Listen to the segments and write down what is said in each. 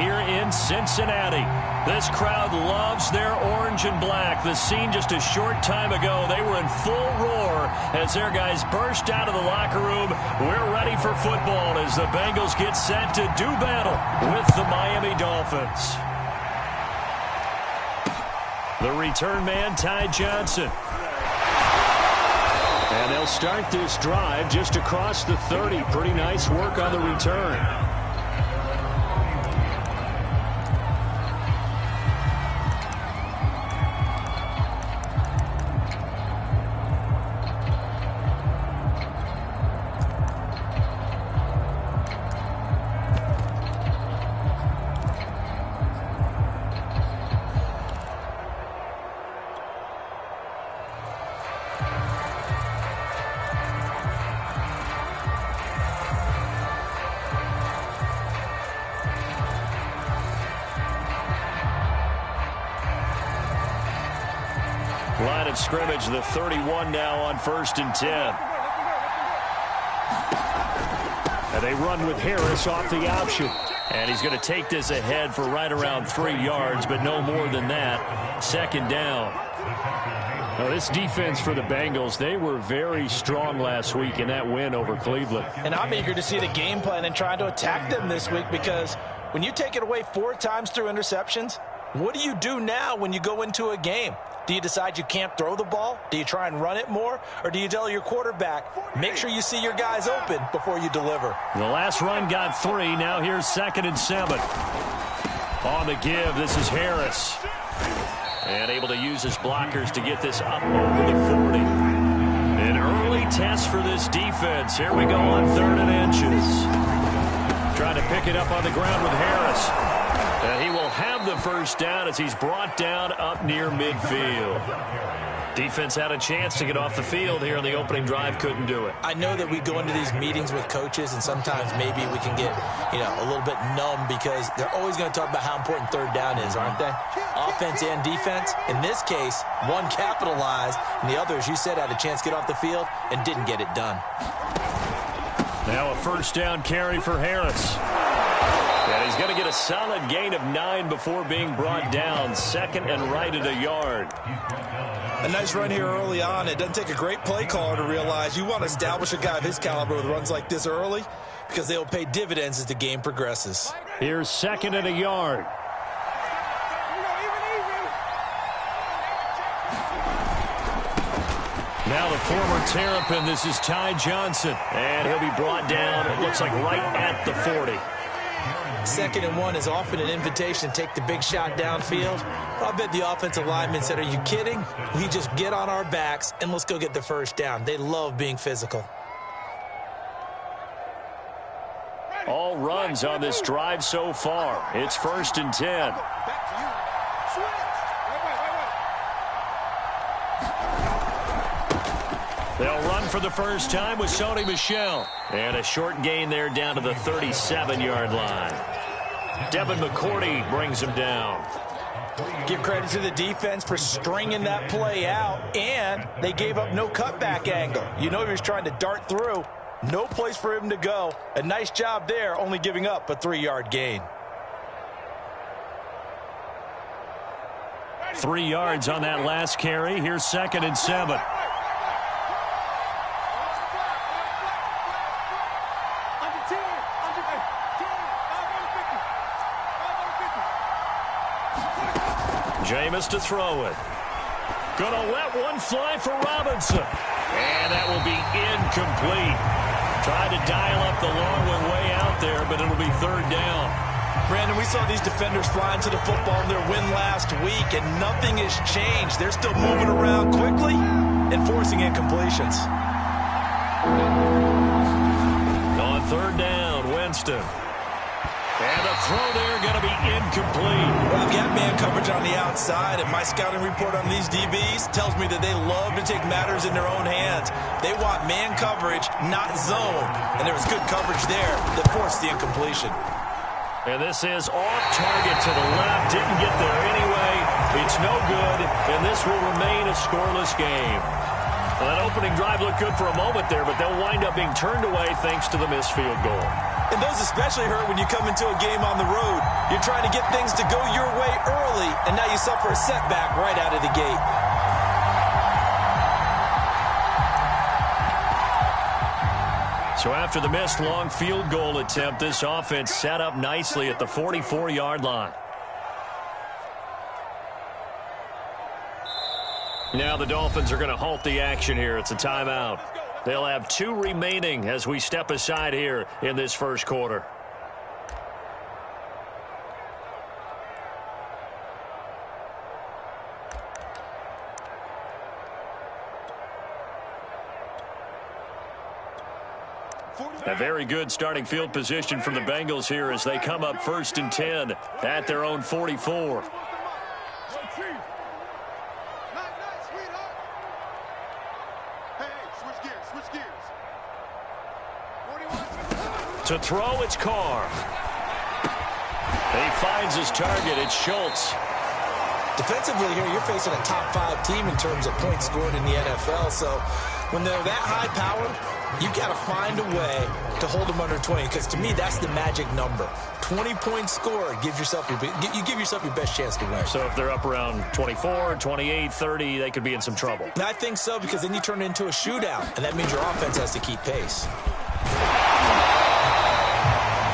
here in Cincinnati. This crowd loves their orange and black. The scene just a short time ago, they were in full roar as their guys burst out of the locker room. We're ready for football as the Bengals get set to do battle with the Miami Dolphins. The return man, Ty Johnson. And they'll start this drive just across the 30. Pretty nice work on the return. Line of scrimmage, the 31 now on 1st and 10. And they run with Harris off the option. And he's going to take this ahead for right around 3 yards, but no more than that. 2nd down. Now, this defense for the Bengals, they were very strong last week in that win over Cleveland. And I'm eager to see the game plan and trying to attack them this week, because when you take it away 4 times through interceptions, what do you do now when you go into a game? Do you decide you can't throw the ball? Do you try and run it more? Or do you tell your quarterback, make sure you see your guys open before you deliver? The last run got 3. Now here's 2nd and 7. On the give, this is Harris. And able to use his blockers to get this up over the 40. An early test for this defense. Here we go on 3rd and inches. Trying to pick it up on the ground with Harris. And he will have the 1st down as he's brought down up near midfield. Defense had a chance to get off the field here in the opening drive, couldn't do it. I know that we go into these meetings with coaches, and sometimes maybe we can get, a little bit numb because they're always going to talk about how important 3rd down is, aren't they? Offense and defense. In this case, one capitalized, and the other, as you said, had a chance to get off the field and didn't get it done. Now a 1st down carry for Harris. And he's going to get a solid gain of 9 before being brought down. 2nd and right at a yard. A nice run here early on. It doesn't take a great play caller to realize you want to establish a guy of his caliber with runs like this early, because they'll pay dividends as the game progresses. Here's 2nd and a yard. Now the former Terrapin, this is Ty Johnson. And he'll be brought down, it looks like right at the 40. 2nd and 1 is often an invitation to take the big shot downfield. I bet the offensive lineman said, are you kidding? We just get on our backs and let's go get the 1st down. They love being physical. All runs on this drive so far. It's 1st and 10. They'll run for the first time with Sony Michel. And a short gain there down to the 37-yard line. Devin McCourty brings him down. Give credit to the defense for stringing that play out, and they gave up no cutback angle. You know he was trying to dart through. No place for him to go. A nice job there, only giving up a 3-yard gain. 3 yards on that last carry. Here's 2nd and 7. Jameis to throw it. Gonna let one fly for Robinson. And that will be incomplete. Tried to dial up the long one way out there, but it'll be 3rd down. Brandon, we saw these defenders flying to the football in their win last week, and nothing has changed. They're still moving around quickly and forcing incompletions. On 3rd down, Winston. And the throw there going to be incomplete. Well, I've got man coverage on the outside, and my scouting report on these DBs tells me that they love to take matters in their own hands. They want man coverage, not zone. And there was good coverage there that forced the incompletion. And this is off target to the left. Didn't get there anyway. It's no good, and this will remain a scoreless game. Well, that opening drive looked good for a moment there, but they'll wind up being turned away thanks to the missed field goal. And those especially hurt when you come into a game on the road. You're trying to get things to go your way early, and now you suffer a setback right out of the gate. So after the missed long field goal attempt, this offense set up nicely at the 44-yard line. Now the Dolphins are going to halt the action here. It's a timeout. They'll have 2 remaining as we step aside here in this first quarter. A very good starting field position from the Bengals here as they come up 1st and 10 at their own 44. To throw, it's Carr. He finds his target. It's Schultz. Defensively here, you're facing a top 5 team in terms of points scored in the NFL. So when they're that high-powered, you've got to find a way to hold them under 20. Because to me, that's the magic number. 20 points scored gives yourself you give yourself your best chance to win. So if they're up around 24, 28, 30, they could be in some trouble. And I think so, because then you turn it into a shootout, and that means your offense has to keep pace.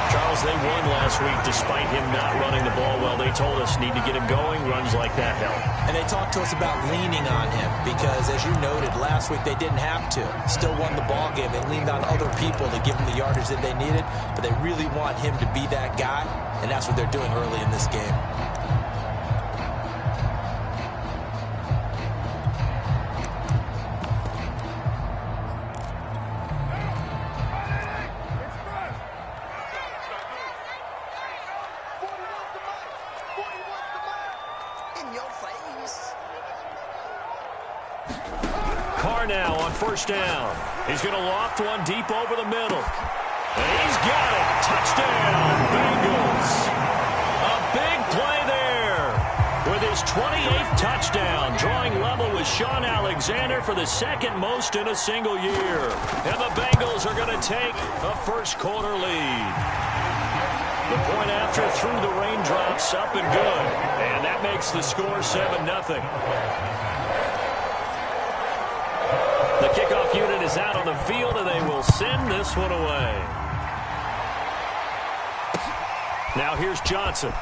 Charles, they won last week despite him not running the ball well. They told us need to get him going. Runs like that help. And they talked to us about leaning on him because, as you noted, last week they didn't have to. Still won the ball game. They leaned on other people to give them the yardage that they needed, but they really want him to be that guy, and that's what they're doing early in this game. Now on 1st down. He's going to loft one deep over the middle. And he's got it. Touchdown, Bengals. A big play there with his 28th touchdown, drawing level with Sean Alexander for the 2nd most in a single year. And the Bengals are going to take a first quarter lead. The point after through the raindrops, up and good. And that makes the score 7-0. The kickoff unit is out on the field, and they will send this one away. Now here's Johnson.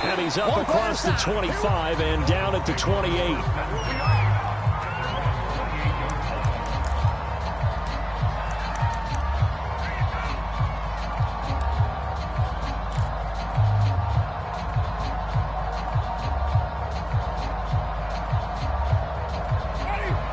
And he's up across the 25 and down at the 28.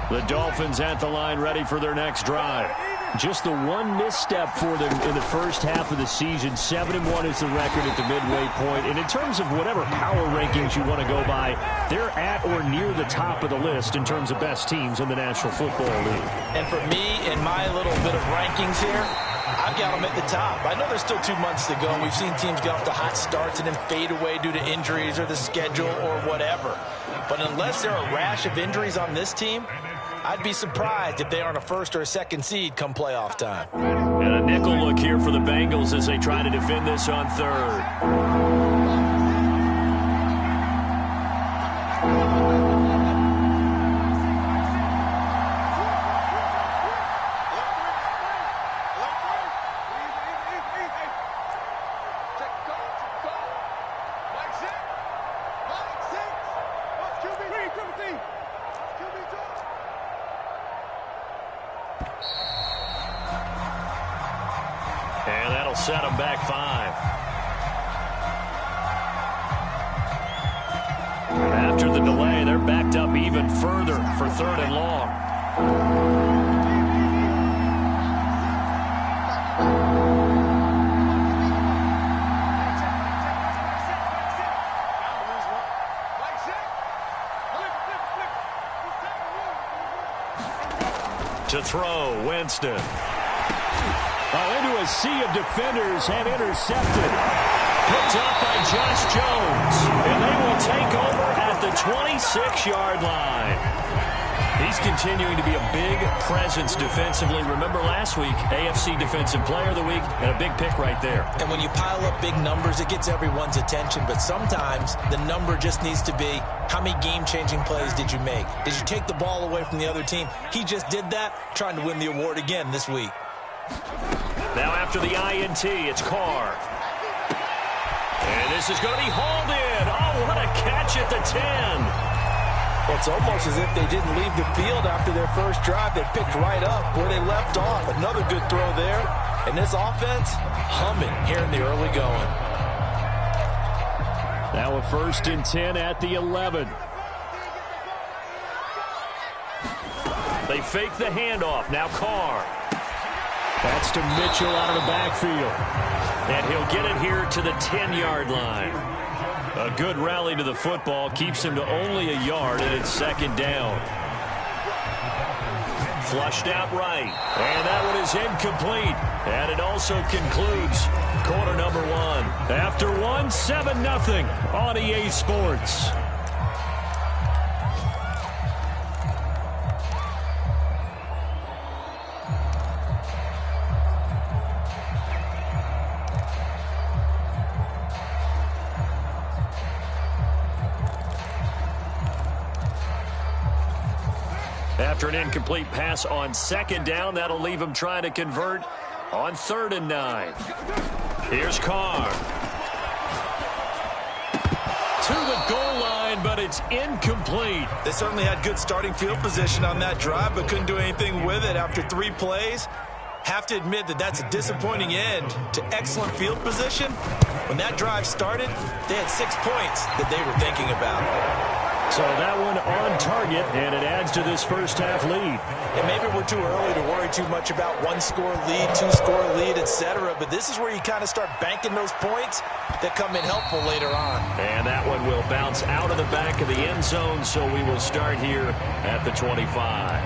The Dolphins at the line, ready for their next drive. Just the one misstep for them in the first half of the season. 7-1 is the record at the midway point. And in terms of whatever power rankings you want to go by, they're at or near the top of the list in terms of best teams in the National Football League. And for me, in my little bit of rankings here, I've got them at the top. I know there's still 2 months to go, and we've seen teams get off to hot starts and then fade away due to injuries or the schedule or whatever. But unless there are a rash of injuries on this team, I'd be surprised if they aren't a 1st or a 2nd seed come playoff time. And a nickel look here for the Bengals as they try to defend this on 3rd. And that'll set them back 5. After the delay, they're backed up even further for 3rd and long. To throw, Winston. Into a sea of defenders and intercepted. Picked up by Josh Jones. And they will take over at the 26-yard line. He's continuing to be a big presence defensively. Remember last week, AFC Defensive Player of the Week, and a big pick right there. And when you pile up big numbers, it gets everyone's attention. But sometimes the number just needs to be, how many game-changing plays did you make? Did you take the ball away from the other team? He just did that, trying to win the award again this week. Now after the INT, it's Carr. And this is going to be hauled in. Oh, what a catch at the 10. Well, it's almost as if they didn't leave the field after their first drive. They picked right up where they left off. Another good throw there. And this offense, humming here in the early going. Now a 1st and 10 at the 11. They fake the handoff. Now Carr. That's to Mitchell out of the backfield. And he'll get it here to the 10-yard line. A good rally to the football keeps him to only a yard, and it's 2nd down. Flushed out right. And that one is incomplete. And it also concludes quarter number 1. After 1, 7-0 on EA Sports. After an incomplete pass on 2nd down, that'll leave him trying to convert on 3rd and 9. Here's Carr. To the goal line, but it's incomplete. They certainly had good starting field position on that drive, but couldn't do anything with it after 3 plays. Have to admit that that's a disappointing end to excellent field position. When that drive started, they had 6 points that they were thinking about. So that one on target, and it adds to this first half lead. And maybe we're too early to worry too much about 1-score lead, 2-score lead, etc. But this is where you kind of start banking those points that come in helpful later on. And that one will bounce out of the back of the end zone, so we will start here at the 25.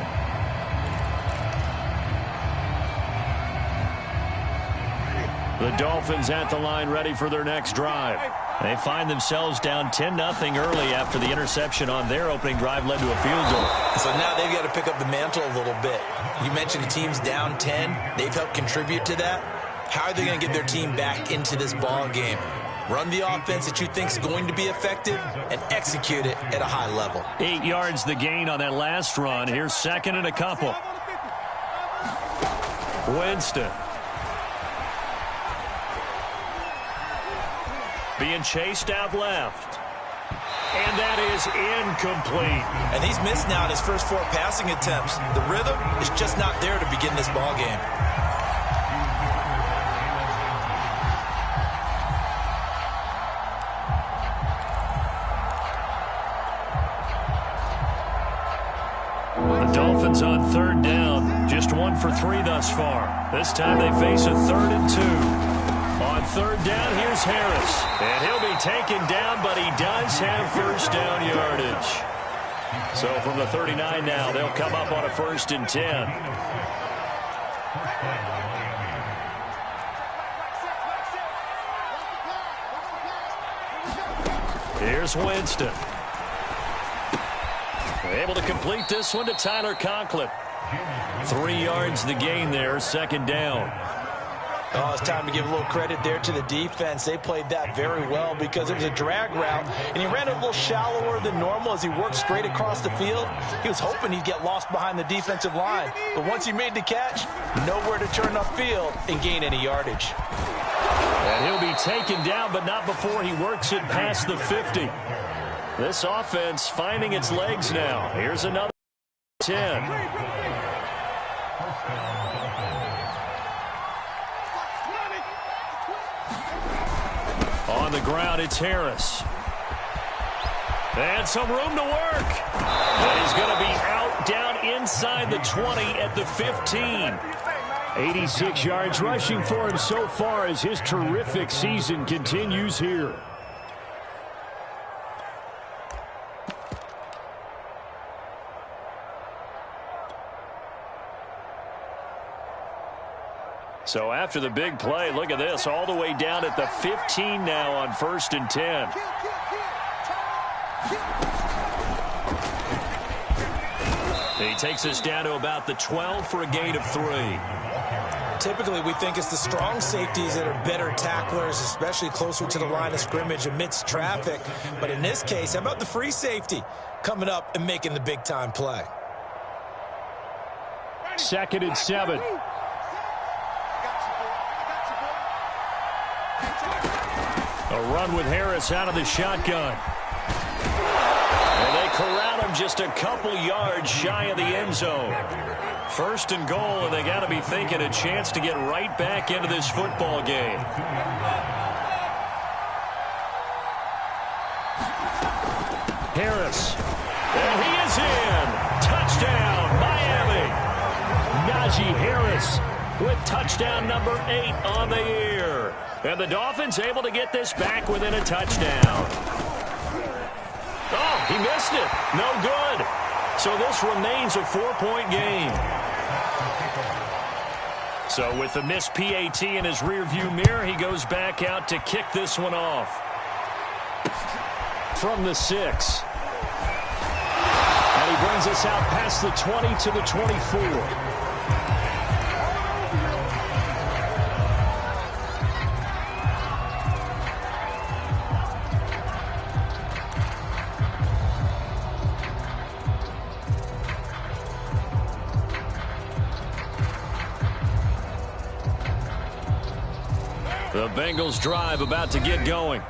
The Dolphins at the line ready for their next drive. They find themselves down 10-0 early after the interception on their opening drive led to a field goal. So now they've got to pick up the mantle a little bit. You mentioned the team's down 10. They've helped contribute to that. How are they going to get their team back into this ball game? Run the offense that you think is going to be effective and execute it at a high level. 8 yards the gain on that last run. Here's 2nd and a couple. Winston. Being chased out left. And that is incomplete. And he's missed now in his first 4 passing attempts. The rhythm is just not there to begin this ball game. The Dolphins on 3rd down. Just 1 for 3 thus far. This time they face a 3rd and 2. On 3rd down, here's Harris. And he'll be taken down, but he does have first down yardage. So from the 39 now, they'll come up on a 1st and 10. Here's Winston. Able to complete this one to Tyler Conklin. 3 yards the gain there, 2nd down. Oh, it's time to give a little credit there to the defense. They played that very well because it was a drag route, and he ran a little shallower than normal as he worked straight across the field. He was hoping he'd get lost behind the defensive line, but once he made the catch, nowhere to turn upfield and gain any yardage. And he'll be taken down, but not before he works it past the 50. This offense finding its legs now. Here's another 10. On the ground, it's Harris. And some room to work. But he's going to be out down inside the 20 at the 15. 86 yards rushing for him so far as his terrific season continues here. So after the big play, look at this, all the way down at the 15 now on 1st and 10. He takes us down to about the 12 for a gain of 3. Typically, we think it's the strong safeties that are better tacklers, especially closer to the line of scrimmage amidst traffic. But in this case, how about the free safety coming up and making the big-time play? 2nd and 7. A run with Harris out of the shotgun. And they corral him just a couple yards shy of the end zone. 1st and goal, and they got to be thinking a chance to get right back into this football game. Harris. And he is in. Touchdown, Miami. Najee Harris with touchdown number 8 on the year. And the Dolphins able to get this back within a touchdown. Oh, he missed it. No good. So this remains a 4-point game. So with the missed PAT in his rearview mirror, he goes back out to kick this one off. From the 6. And he brings us out past the 20 to the 24. The Bengals drive about to get going.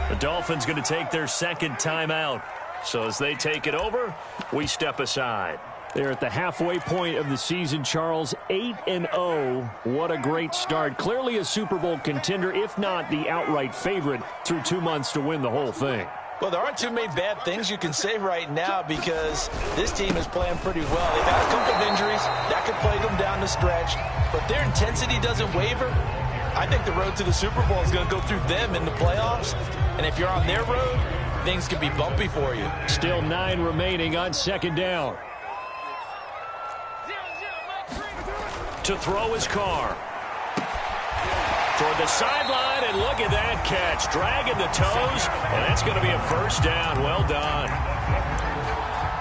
The Dolphins going to take their 2nd timeout. So as they take it over, we step aside. They're at the halfway point of the season, Charles. 8-0. What a great start. Clearly a Super Bowl contender, if not the outright favorite, through 2 months to win the whole thing. Well, there aren't too many bad things you can say right now because this team is playing pretty well. They've had a couple of injuries. That could plague them down the stretch. But their intensity doesn't waver. I think the road to the Super Bowl is going to go through them in the playoffs. And if you're on their road, things can be bumpy for you. Still 9 remaining on 2nd down. To throw his car. Toward the sideline, and look at that catch. Dragging the toes, and that's going to be a 1st down. Well done.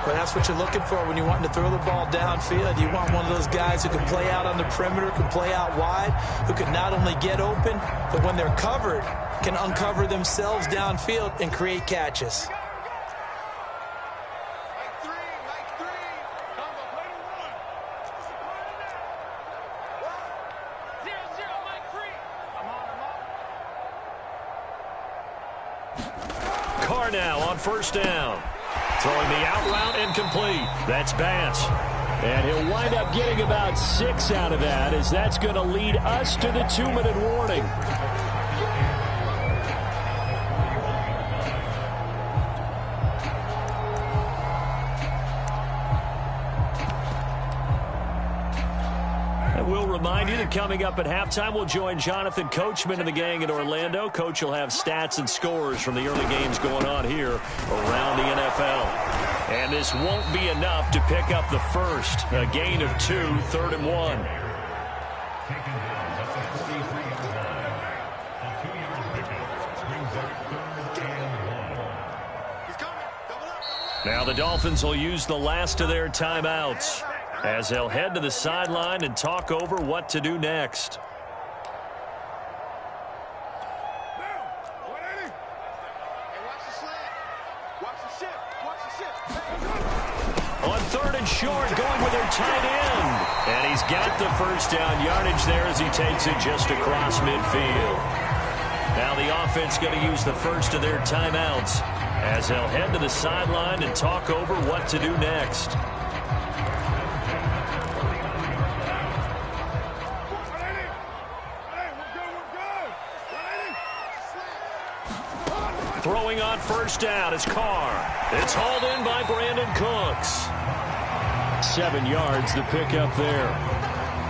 Well, that's what you're looking for when you want to throw the ball downfield. You want one of those guys who can play out on the perimeter, can play out wide, who can not only get open, but when they're covered, can uncover themselves downfield and create catches. Carr now on 1st down. Throwing the out route incomplete. That's Bass. And he'll wind up getting about 6 out of that, as that's going to lead us to the 2-minute warning. We'll remind you that coming up at halftime, we'll join Jonathan Coachman and the gang in Orlando. Coach will have stats and scores from the early games going on here around the NFL. And this won't be enough to pick up the first. A gain of 2, 3rd and 1. Now the Dolphins will use the last of their timeouts as they'll head to the sideline and talk over what to do next. On 3rd and short, going with their tight end. And he's got the 1st down yardage there as he takes it just across midfield. Now the offense going to use the first of their timeouts as they'll head to the sideline and talk over what to do next. Throwing on 1st down is Carr. It's hauled in by Brandon Cooks. 7 yards the pickup there.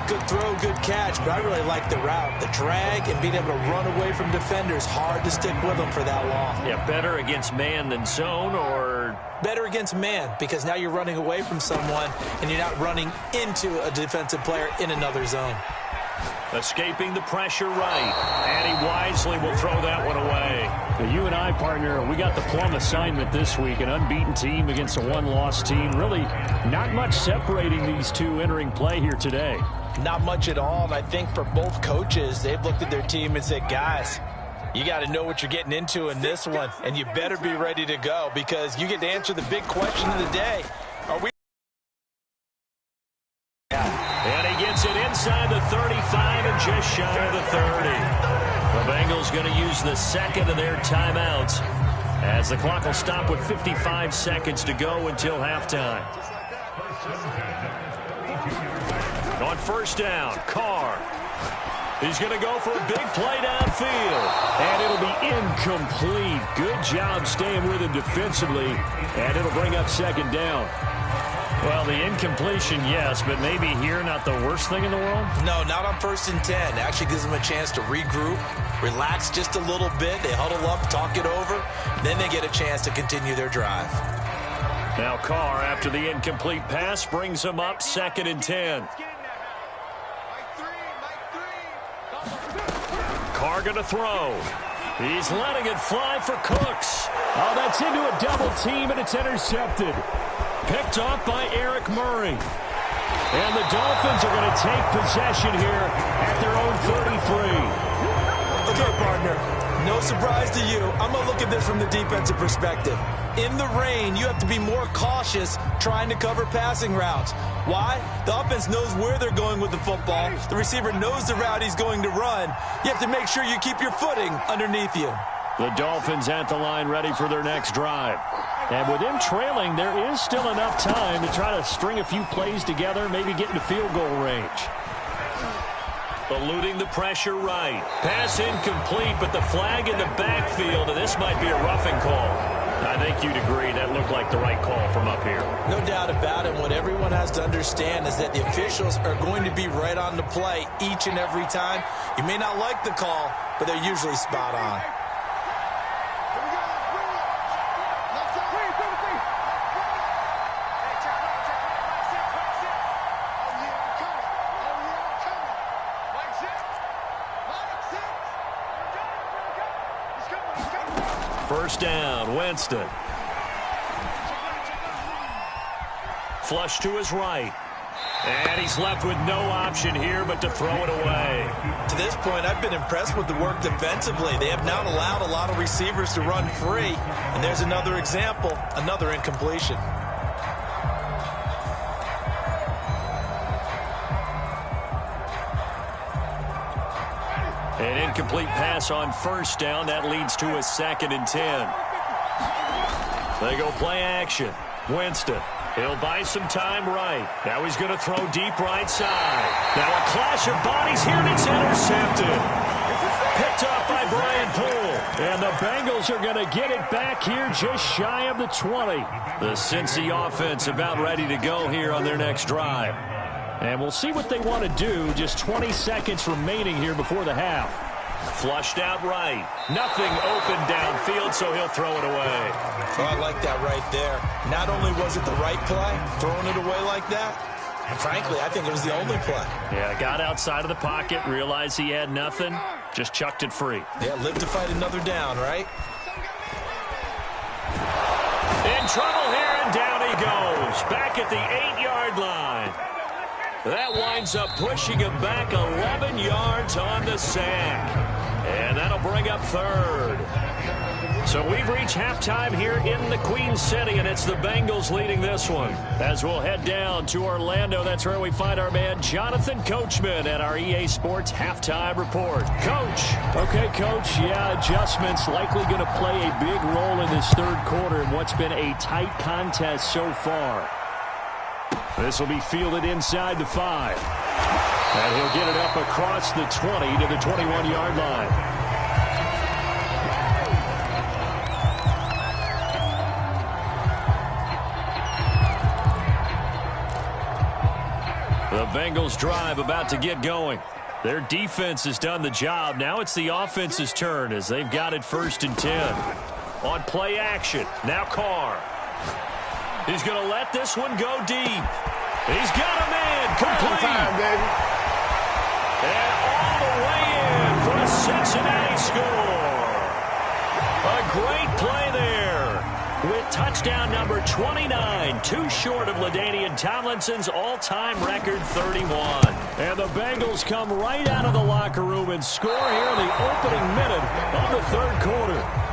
Good throw, good catch, but I really like the route. The drag and being able to run away from defenders. Hard to stick with them for that long. Yeah, better against man than zone, or? Better against man, because now you're running away from someone and you're not running into a defensive player in another zone. Escaping the pressure right. And he wisely will throw that one away. Now, you and I, partner, we got the plum assignment this week. An unbeaten team against a one-loss team. Really not much separating these two entering play here today. Not much at all, and I think for both coaches, they've looked at their team and said, guys, you got to know what you're getting into in this one, and you better be ready to go because you get to answer the big question of the day. Are we? And he gets it inside the 35 and just shy of the 30. The Bengals going to use the second of their timeouts as the clock will stop with 55 seconds to go until halftime. On first down, Carr. He's going to go for a big play downfield. And it'll be incomplete. Good job staying with him defensively. And it'll bring up second down. Well, the incompletion, yes, but maybe here not the worst thing in the world? No, not on 1st and 10. Actually gives them a chance to regroup, relax just a little bit. They huddle up, talk it over. Then they get a chance to continue their drive. Now Carr, after the incomplete pass, brings him up 2nd and 10. Carr going to throw. He's letting it fly for Cooks. Oh, that's into a double team, and it's intercepted. Picked off by Eric Murray. And the Dolphins are going to take possession here at their own 33. Okay, partner. No surprise to you. I'm going to look at this from the defensive perspective. In the rain, you have to be more cautious trying to cover passing routes. Why? The offense knows where they're going with the football. The receiver knows the route he's going to run. You have to make sure you keep your footing underneath you. The Dolphins at the line ready for their next drive. And with him trailing, there is still enough time to try to string a few plays together, maybe get into field goal range. Eluding the pressure right. Pass incomplete, but the flag in the backfield, and this might be a roughing call. I think you'd agree that looked like the right call from up here. No doubt about it. What everyone has to understand is that the officials are going to be right on the play each and every time. You may not like the call, but they're usually spot on. First down, Winston. Flush to his right. And he's left with no option here but to throw it away. To this point, I've been impressed with the work defensively. They have not allowed a lot of receivers to run free. And there's another example, another incompletion. An incomplete pass on first down. That leads to a 2nd and 10. They go play action. Winston. He'll buy some time right. Now he's going to throw deep right side. Now a clash of bodies here, and it's intercepted. Picked up by Brian Poole. And the Bengals are going to get it back here just shy of the 20. The Cincy offense about ready to go here on their next drive. And we'll see what they want to do. Just 20 seconds remaining here before the half. Flushed out right. Nothing open downfield, so he'll throw it away. Oh, I like that right there. Not only was it the right play, throwing it away like that, and frankly, I think it was the only play. Yeah, got outside of the pocket, realized he had nothing, just chucked it free. Yeah, live to fight another down, right? In trouble here, and down he goes. Back at the 8-yard line. That winds up pushing him back 11 yards on the sack. And that'll bring up 3rd. So we've reached halftime here in the Queen City, and it's the Bengals leading this one. As we'll head down to Orlando, that's where we find our man Jonathan Coachman at our EA Sports Halftime Report. Coach. Okay, Coach, yeah, adjustments likely going to play a big role in this 3rd quarter in what's been a tight contest so far. This will be fielded inside the 5. And he'll get it up across the 20 to the 21-yard line. The Bengals drive about to get going. Their defense has done the job. Now it's the offense's turn as they've got it 1st and 10. On play action, now Carr. He's going to let this one go deep. He's got a man complete. Time, baby. And Cincinnati score. A great play there with touchdown number 29, too short of LaDainian Tomlinson's all-time record 31. And the Bengals come right out of the locker room and score here in the opening minute of the third quarter.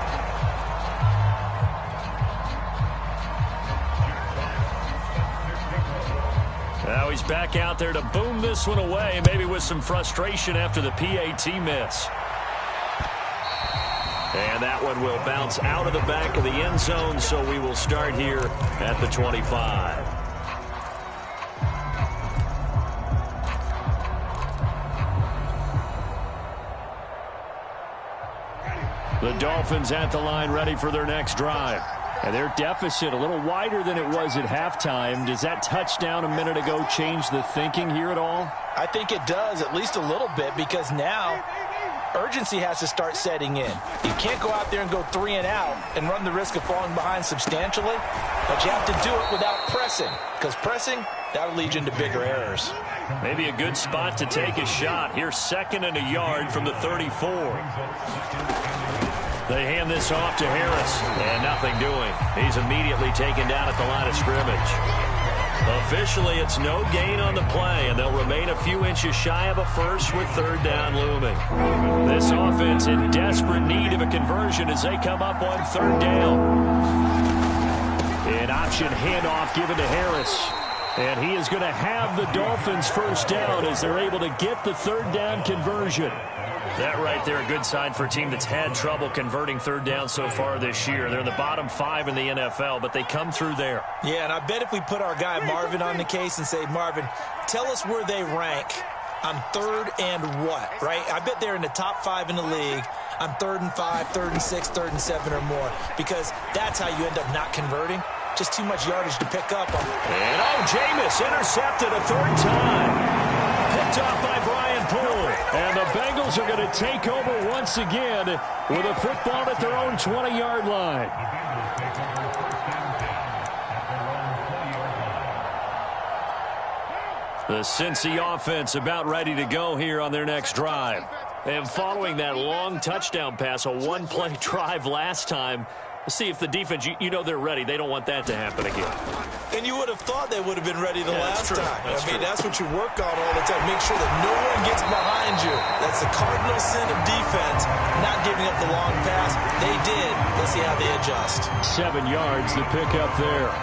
Now he's back out there to boom this one away, maybe with some frustration after the PAT miss. And that one will bounce out of the back of the end zone, so we will start here at the 25. The Dolphins at the line ready for their next drive. And their deficit a little wider than it was at halftime. Does that touchdown a minute ago change the thinking here at all? I think it does, at least a little bit, because now urgency has to start setting in. You can't go out there and go 3 and out and run the risk of falling behind substantially, but you have to do it without pressing, because pressing, that'll lead you into bigger errors. Maybe a good spot to take a shot. Here's 2nd and a yard from the 34. They hand this off to Harris, and nothing doing. He's immediately taken down at the line of scrimmage. Officially, it's no gain on the play, and they'll remain a few inches shy of a first with 3rd down looming. This offense in desperate need of a conversion as they come up on 3rd down. An option handoff given to Harris. And he is going to have the Dolphins first down as they're able to get the 3rd down conversion. That right there, a good sign for a team that's had trouble converting 3rd down so far this year. They're in the bottom 5 in the NFL, but they come through there. Yeah, and I bet if we put our guy Marvin on the case and say, Marvin, tell us where they rank on 3rd and what, right? I bet they're in the top 5 in the league on 3rd and 5, 3rd and 6, 3rd and 7 or more, because that's how you end up not converting. Just too much yardage to pick up. And Jameis intercepted a 3rd time. Picked off by Brian Poole. And the Bengals are going to take over once again with a football at their own 20-yard line. The Cincy offense about ready to go here on their next drive. And following that long touchdown pass, a one-play drive last time, we'll see if the defense, you know they're ready. They don't want that to happen again. And you would have thought they would have been ready the last time. That's what you work on all the time. Make sure that no one gets behind you. That's the cardinal sin of defense, not giving up the long pass. They did. Let's see how they adjust. 7 yards, the pickup there.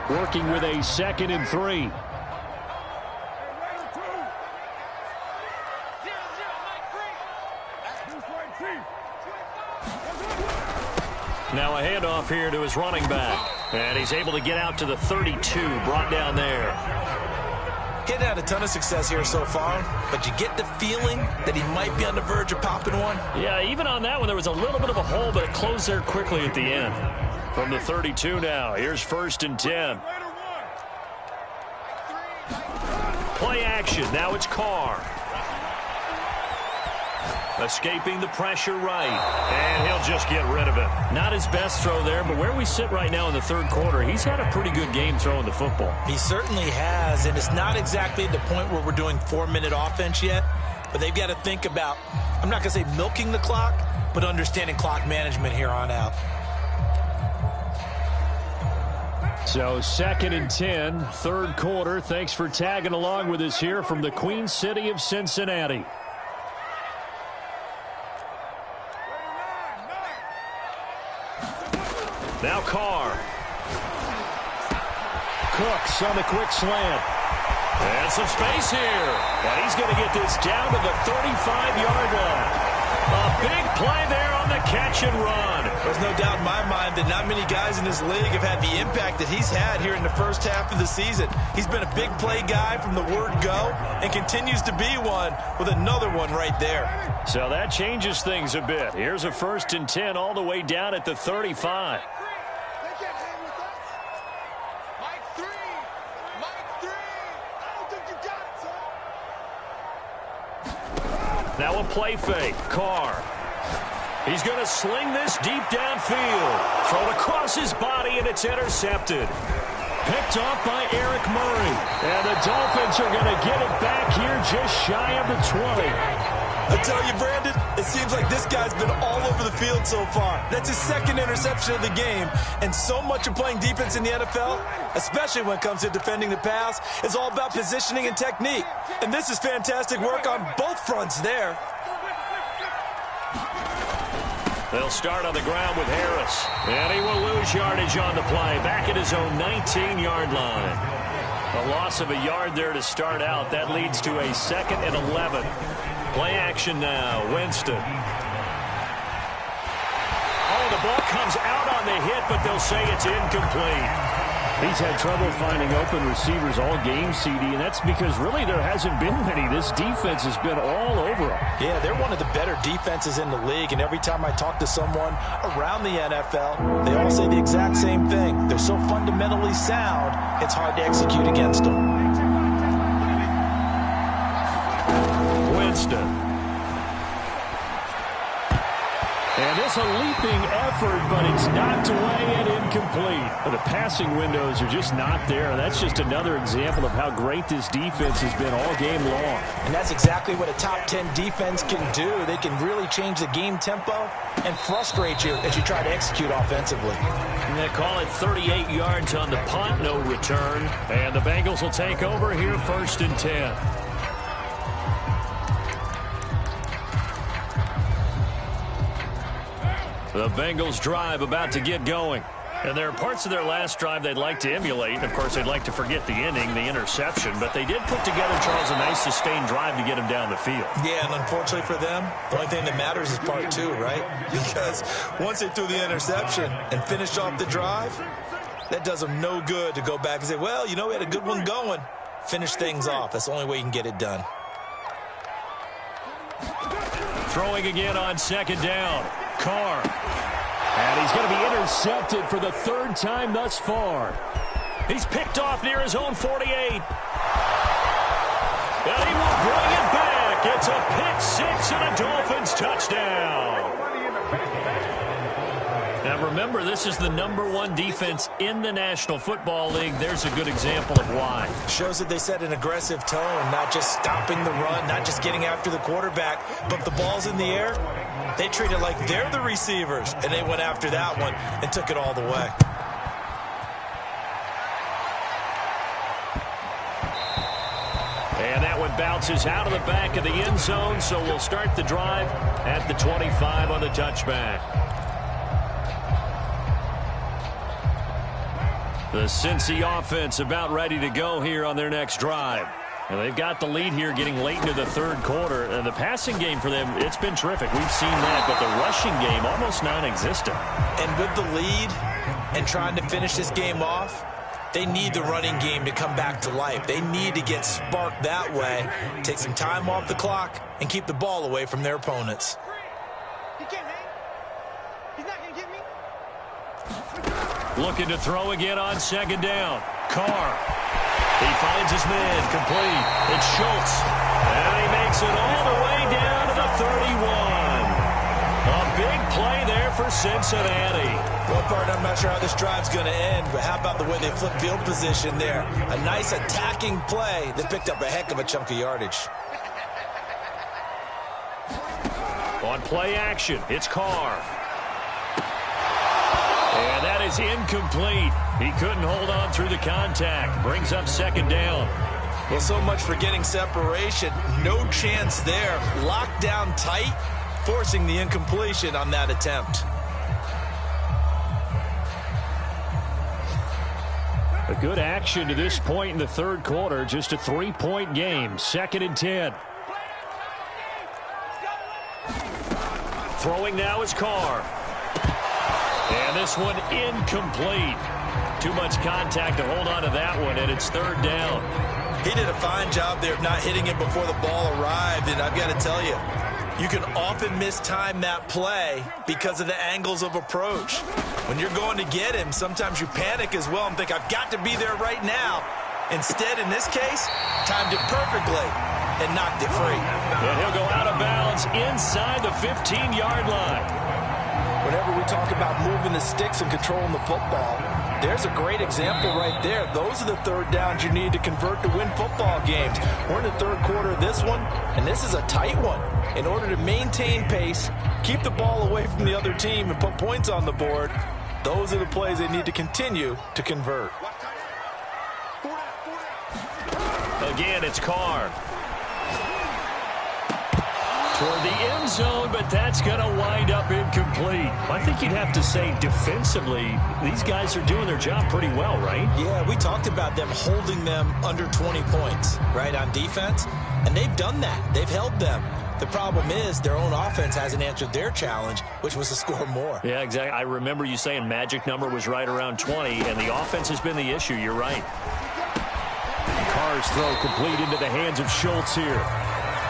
Working with a 2nd and 3. Now a handoff here to his running back. And he's able to get out to the 32, brought down there. Getting had a ton of success here so far, but you get the feeling that he might be on the verge of popping one. Yeah, even on that one, there was a little bit of a hole, but it closed there quickly at the end. From the 32 now, here's 1st and 10. Play action, now it's Carr. Escaping the pressure right, and he'll just get rid of it. Not his best throw there, but where we sit right now in the 3rd quarter, he's had a pretty good game throwing the football. He certainly has, and it's not exactly the point where we're doing 4-minute offense yet, but they've got to think about, I'm not going to say milking the clock, but understanding clock management here on out. So 2nd and 10, 3rd quarter. Thanks for tagging along with us here from the Queen City of Cincinnati. Now Carr. Cooks on the quick slant. And some space here. And he's going to get this down to the 35-yard line. A big play there on the catch and run. There's no doubt in my mind that not many guys in this league have had the impact that he's had here in the first half of the season. He's been a big play guy from the word go and continues to be one with another one right there. So that changes things a bit. Here's a 1st and 10 all the way down at the 35. Now a play fake. Carr. He's going to sling this deep downfield. Thrown across his body, and it's intercepted. Picked off by Eric Murray. And the Dolphins are going to get it back here just shy of the 20. I tell you, Brandon, it seems like this guy's been all over the field so far. That's his second interception of the game. And so much of playing defense in the NFL, especially when it comes to defending the pass, is all about positioning and technique. And this is fantastic work on both fronts there. They'll start on the ground with Harris. And he will lose yardage on the play. Back at his own 19-yard line. A loss of a yard there to start out. That leads to a 2nd and 11. Play action now. Winston. Oh, the ball comes out on the hit, but they'll say it's incomplete. He's had trouble finding open receivers all game, CD, and that's because really there hasn't been many. This defense has been all over them. Yeah, they're one of the better defenses in the league, and every time I talk to someone around the NFL, they all say the exact same thing. They're so fundamentally sound, it's hard to execute against them. Winston. And it's a leaping effort, but it's knocked away and incomplete. The passing windows are just not there. That's just another example of how great this defense has been all game long. And that's exactly what a top 10 defense can do. They can really change the game tempo and frustrate you as you try to execute offensively. And they call it 38 yards on the punt, no return. And the Bengals will take over here 1st and 10. The Bengals drive about to get going. And there are parts of their last drive they'd like to emulate. Of course, they'd like to forget the inning, the interception. But they did put together, Charles, a nice sustained drive to get him down the field. Yeah, and unfortunately for them, the only thing that matters is part 2, right? Because once they threw the interception and finished off the drive, that does them no good to go back and say, well, you know, we had a good one going. Finish things off. That's the only way you can get it done. Throwing again on 2nd down. Carr. And he's going to be intercepted for the 3rd time thus far. He's picked off near his own 48. And he will bring it back. It's a pick-6 and a Dolphins touchdown. Now remember, this is the #1 defense in the National Football League. There's a good example of why. Shows that they set an aggressive tone, not just stopping the run, not just getting after the quarterback, but if the ball's in the air, they treat it like they're the receivers, and they went after that one and took it all the way. And that one bounces out of the back of the end zone, so we'll start the drive at the 25 on the touchback. The Cincy offense about ready to go here on their next drive. And they've got the lead here getting late into the 3rd quarter. And the passing game for them, it's been terrific. We've seen that, but the rushing game almost non-existent. And with the lead and trying to finish this game off, they need the running game to come back to life. They need to get sparked that way, take some time off the clock, and keep the ball away from their opponents. He can't hang. He's not going to get me. Looking to throw again on 2nd down. Carr. He finds his man complete. It's Schultz. And he makes it all the way down to the 31. A big play there for Cincinnati. Well, partner, I'm not sure how this drive's going to end, but how about the way they flip field position there? A nice attacking play that picked up a heck of a chunk of yardage. On play action, it's Carr. And that is incomplete. He couldn't hold on through the contact. Brings up 2nd down. Well, so much for getting separation. No chance there. Locked down tight, forcing the incompletion on that attempt. A good action to this point in the 3rd quarter. Just a 3-point game. 2nd and 10. Throwing now is Carr. And this one incomplete. Too much contact to hold on to that one, and it's 3rd down. He did a fine job there of not hitting it before the ball arrived, and I've got to tell you, you can often mistime that play because of the angles of approach. When you're going to get him, sometimes you panic as well and think, I've got to be there right now. Instead, in this case, timed it perfectly and knocked it free. And he'll go out of bounds inside the 15-yard line. Whenever we talk about moving the sticks and controlling the football, there's a great example right there. Those are the third downs you need to convert to win football games. We're in the third quarter of this one, and this is a tight one. In order to maintain pace, keep the ball away from the other team, and put points on the board, those are the plays they need to continue to convert. Again, it's Carr. Toward the end zone, but that's going to wind up incomplete. I think you'd have to say defensively, these guys are doing their job pretty well, right? Yeah, we talked about them holding them under 20 points, right, on defense, and they've done that. They've held them. The problem is their own offense hasn't answered their challenge, which was to score more. Yeah, exactly. I remember you saying magic number was right around 20, and the offense has been the issue. You're right. Carr's throw complete into the hands of Schultz here.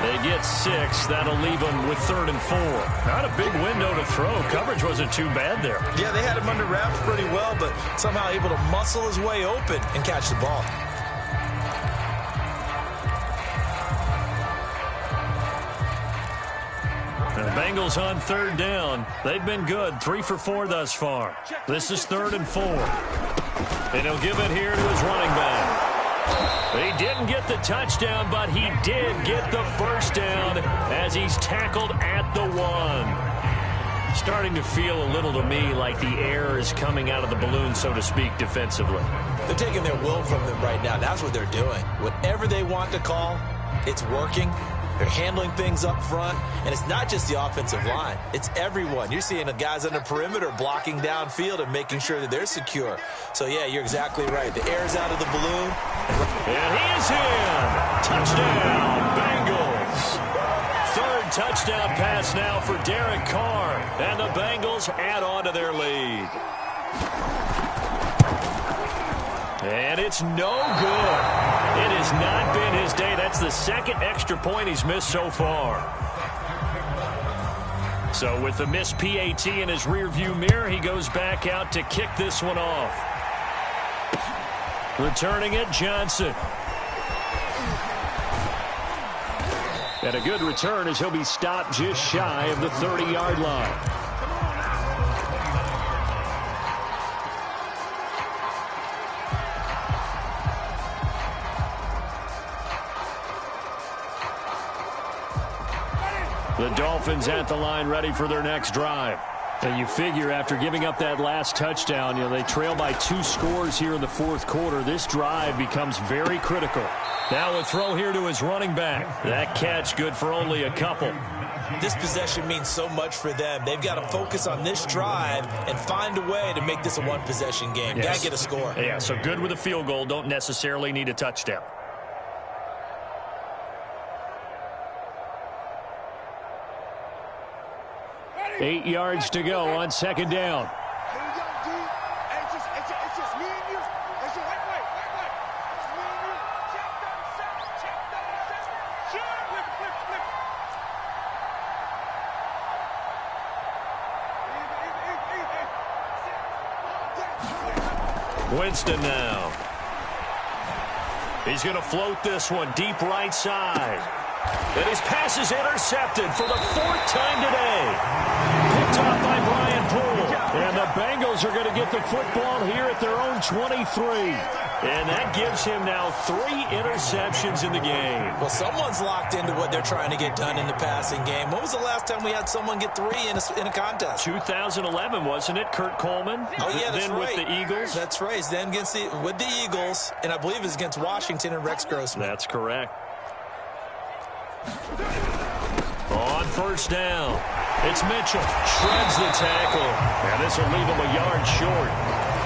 They get 6. That'll leave them with 3rd and 4. Not a big window to throw. Coverage wasn't too bad there. Yeah, they had him under wraps pretty well, but somehow able to muscle his way open and catch the ball. The Bengals on 3rd down. They've been good. 3 for 4 thus far. This is 3rd and 4. And he'll give it here to his running back. He didn't get the touchdown, but he did get the first down as he's tackled at the 1. Starting to feel a little to me like the air is coming out of the balloon, so to speak, defensively. They're taking their will from them right now. That's what they're doing. Whatever they want to call, it's working. They're handling things up front, and it's not just the offensive line. It's everyone. You're seeing the guys on the perimeter blocking downfield and making sure that they're secure. So, yeah, you're exactly right. The air's out of the balloon. And he is in. Touchdown, Bengals. 3rd touchdown pass now for Derek Carr. And the Bengals add on to their lead. And it's no good. It has not been his day. That's the 2nd extra point he's missed so far. So with the missed PAT in his rearview mirror, he goes back out to kick this one off. Returning it, Johnson. And a good return as he'll be stopped just shy of the 30-yard line. The Dolphins at the line ready for their next drive. And you figure after giving up that last touchdown, they trail by 2 scores here in the 4th quarter. This drive becomes very critical. Now a throw here to his running back. That catch good for only a couple. This possession means so much for them. They've got to focus on this drive and find a way to make this a one-possession game. Yes. Got to get a score. Yeah, so good with a field goal. Don't necessarily need a touchdown. Eight yards to go on 2nd down. Winston now. He's going to float this one deep right side. And his pass is intercepted for the 4th time today. Picked off by Brian Poole. And the Bengals are going to get the football here at their own 23. And that gives him now 3 interceptions in the game. Well, someone's locked into what they're trying to get done in the passing game. When was the last time we had someone get 3 in a contest? 2011, wasn't it? Kurt Coleman? Oh, yeah, that's then right. with the Eagles? That's right. Then against with the Eagles, and I believe it was against Washington and Rex Grossman. That's correct. On 1st down, it's Mitchell. Shreds the tackle. And this will leave him a yard short.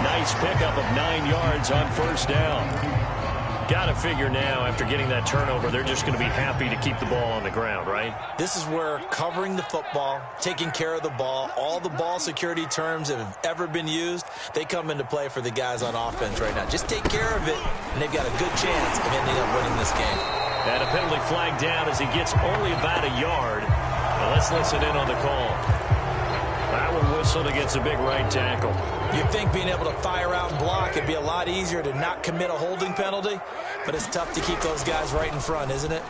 Nice pickup of 9 yards on 1st down. Got to figure now, after getting that turnover, they're just going to be happy to keep the ball on the ground, right? This is where covering the football, taking care of the ball, all the ball security terms that have ever been used, they come into play for the guys on offense right now. Just take care of it, and they've got a good chance of ending up winning this game. And a penalty flag down as he gets only about a yard. Now let's listen in on the call. That one whistled against a big right tackle. You'd think being able to fire out and block, it'd be a lot easier to not commit a holding penalty. but it's tough to keep those guys right in front, isn't it?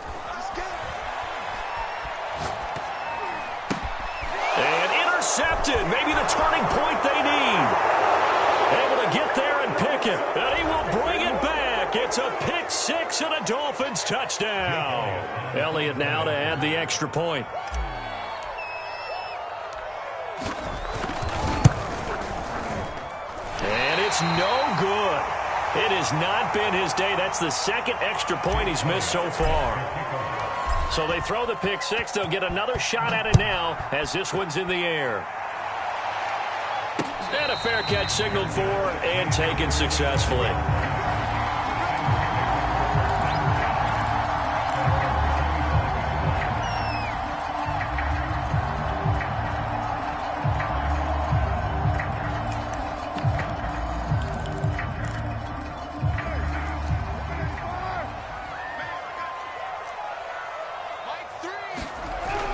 And intercepted. Maybe the turning point they need. Able to get there and pick it. And he will bring it back. It's a pick six and a Dolphins touchdown. Elliott now to add the extra point. And it's no good. It has not been his day. That's the second extra point he's missed so far. So they throw the pick six. They'll get another shot at it now as this one's in the air. And a fair catch signaled for and taken successfully.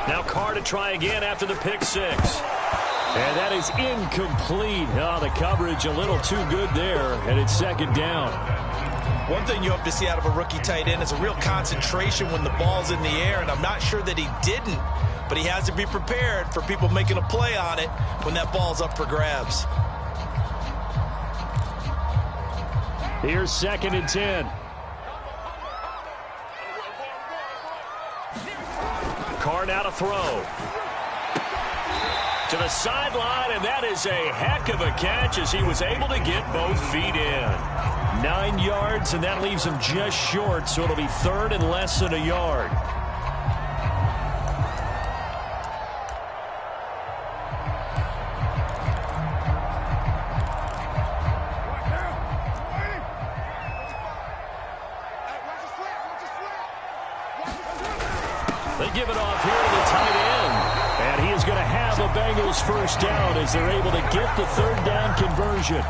Now Carr to try again after the pick six. And that is incomplete. Oh, the coverage a little too good there, and it's second down. One thing you hope to see out of a rookie tight end is a real concentration when the ball's in the air, and I'm not sure that he didn't, but he has to be prepared for people making a play on it when that ball's up for grabs. Here's second and 10. Carr now to throw. To the sideline, and that is a heck of a catch as he was able to get both feet in. 9 yards, and that leaves him just short, so it'll be third and less than a yard. They give it off here to the tight end. And he is going to have the Bengals first down as they're able to get the third down conversion.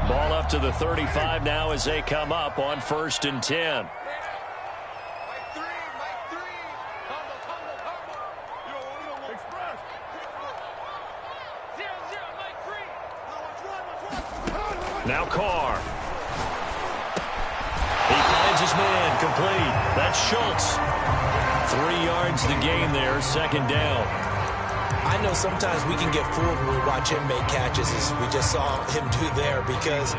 Ball up to the 35 now as they come up on first and 10. Now Carr. He finds his man, complete. That's Schultz. 3 yards the gain there, second down. I know sometimes we can get fooled when we watch him make catches, as we just saw him do there, because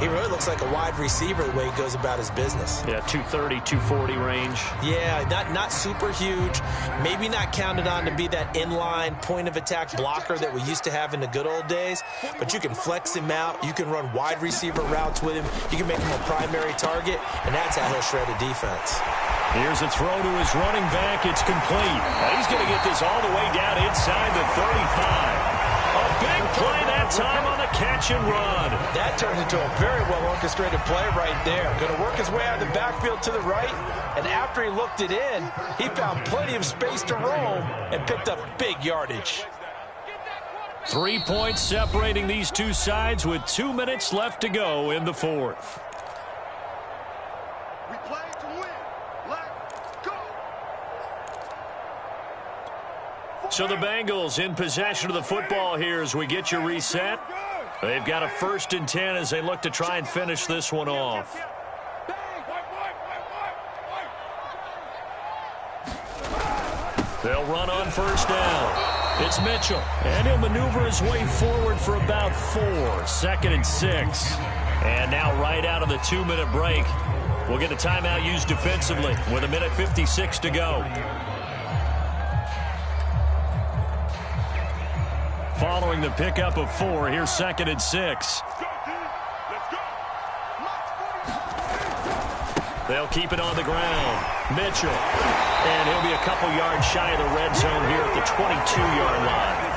he really looks like a wide receiver the way he goes about his business. Yeah, 230, 240 range. Yeah, not super huge. Maybe not counted on to be that inline point-of-attack blocker that we used to have in the good old days, but you can flex him out. You can run wide receiver routes with him. You can make him a primary target, and that's how he'll shred a defense. Here's a throw to his running back. It's complete. Now he's going to get this all the way down inside the 35. A big play that time on the catch and run. That turned into a very well-orchestrated play right there. Going to work his way out of the backfield to the right, and after he looked it in, he found plenty of space to roam and picked up big yardage. 3 points separating these two sides with 2 minutes left to go in the fourth. We play to win. Let's go. So the Bengals in possession of the football here as we get you reset. They've got a first and 10 as they look to try and finish this one off. They'll run on first down. It's Mitchell. And he'll maneuver his way forward for about 4. Second and 6. And now right out of the 2-minute break, we'll get a timeout used defensively with 1:56 to go. Following the pickup of 4, here's second and 6. They'll keep it on the ground. Mitchell. And he'll be a couple yards shy of the red zone here at the 22-yard line.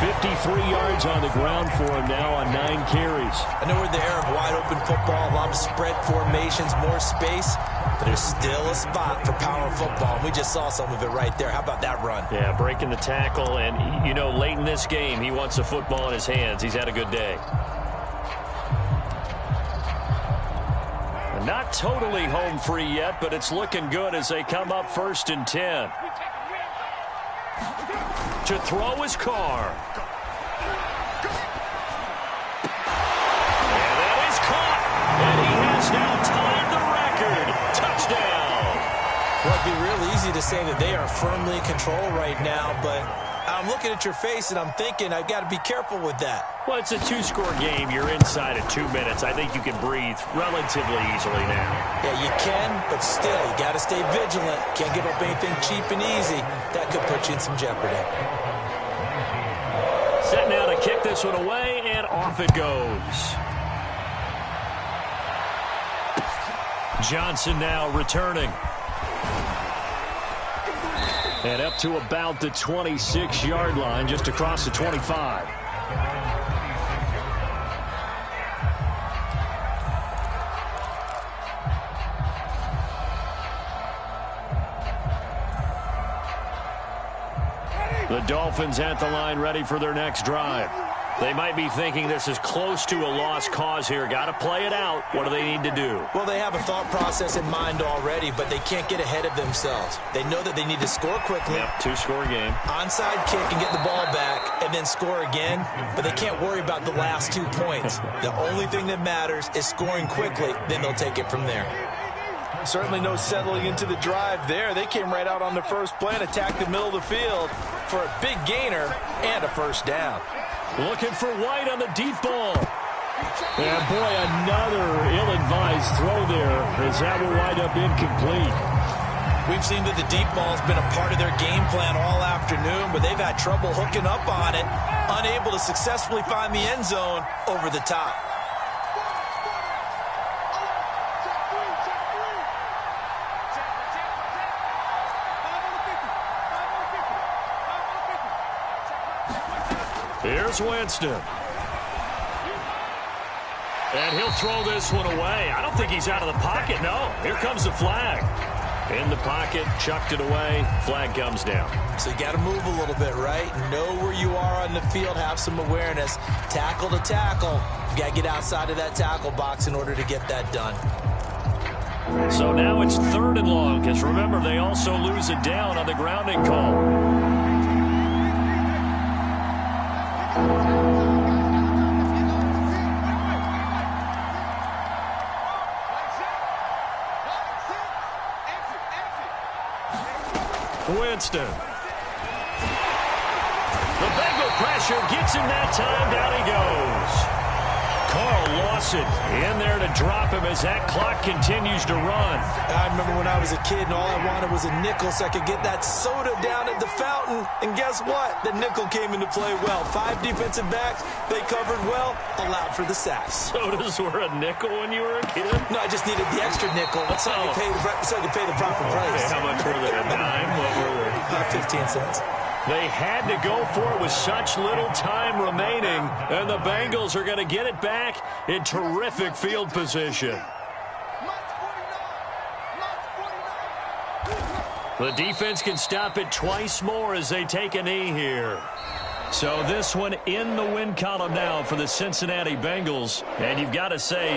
53 yards on the ground for him now on 9 carries. I know we're in the era of wide-open football, a lot of spread formations, more space, but there's still a spot for power football. We just saw some of it right there. How about that run? Yeah, breaking the tackle, and, you know, late in this game, he wants the football in his hands. He's had a good day. Not totally home free yet, but it's looking good as they come up 1st and 10. To throw is Carr. And that is caught. And he has now tied the record. Touchdown. Well, it'd be real easy to say that they are firmly in control right now, but I'm looking at your face and I'm thinking I've got to be careful with that. Well, it's a 2-score game. You're inside of 2 minutes. I think you can breathe relatively easily now. Yeah, you can, but still, you got to stay vigilant. Can't give up anything cheap and easy. That could put you in some jeopardy. Set now to kick this one away, and off it goes. Johnson now returning. And up to about the 26-yard line, just across the 25. The Dolphins at the line, ready for their next drive. They might be thinking this is close to a lost cause here. Got to play it out. What do they need to do? Well, they have a thought process in mind already, but they can't get ahead of themselves. They know that they need to score quickly. Yep, 2-score game. Onside kick and get the ball back and then score again, but they can't worry about the last 2 points. The only thing that matters is scoring quickly, then they'll take it from there. Certainly no settling into the drive there. They came right out on the first play and attacked the middle of the field for a big gainer and a first down. Looking for White on the deep ball. And boy, another ill-advised throw there as that will wind up incomplete. We've seen that the deep ball's been a part of their game plan all afternoon, but they've had trouble hooking up on it, unable to successfully find the end zone over the top. Here's Winston. And he'll throw this one away. I don't think he's out of the pocket, no. Here comes the flag. In the pocket, chucked it away. Flag comes down. So you got to move a little bit, right? Know where you are on the field, have some awareness. Tackle to tackle. You got to get outside of that tackle box in order to get that done. So now it's 3rd and long, because remember, they also lose it down on the grounding call. Winston. The Bengal pressure gets him that time. Down he goes. Carl Lawson in there to drop him as that clock continues to run. I remember when I was a kid and all I wanted was a nickel so I could get that soda down at the fountain. And guess what? The nickel came into play well. 5 defensive backs, they covered well, allowed for the sacks. Sodas were a nickel when you were a kid? No, I just needed the extra nickel so I could pay the proper price. How much were they? A dime? What were they? 15 cents. They had to go for it with such little time remaining, and the Bengals are going to get it back in terrific field position. The defense can stop it twice more as they take a knee here. So this one in the win column now for the Cincinnati Bengals, and you've got to say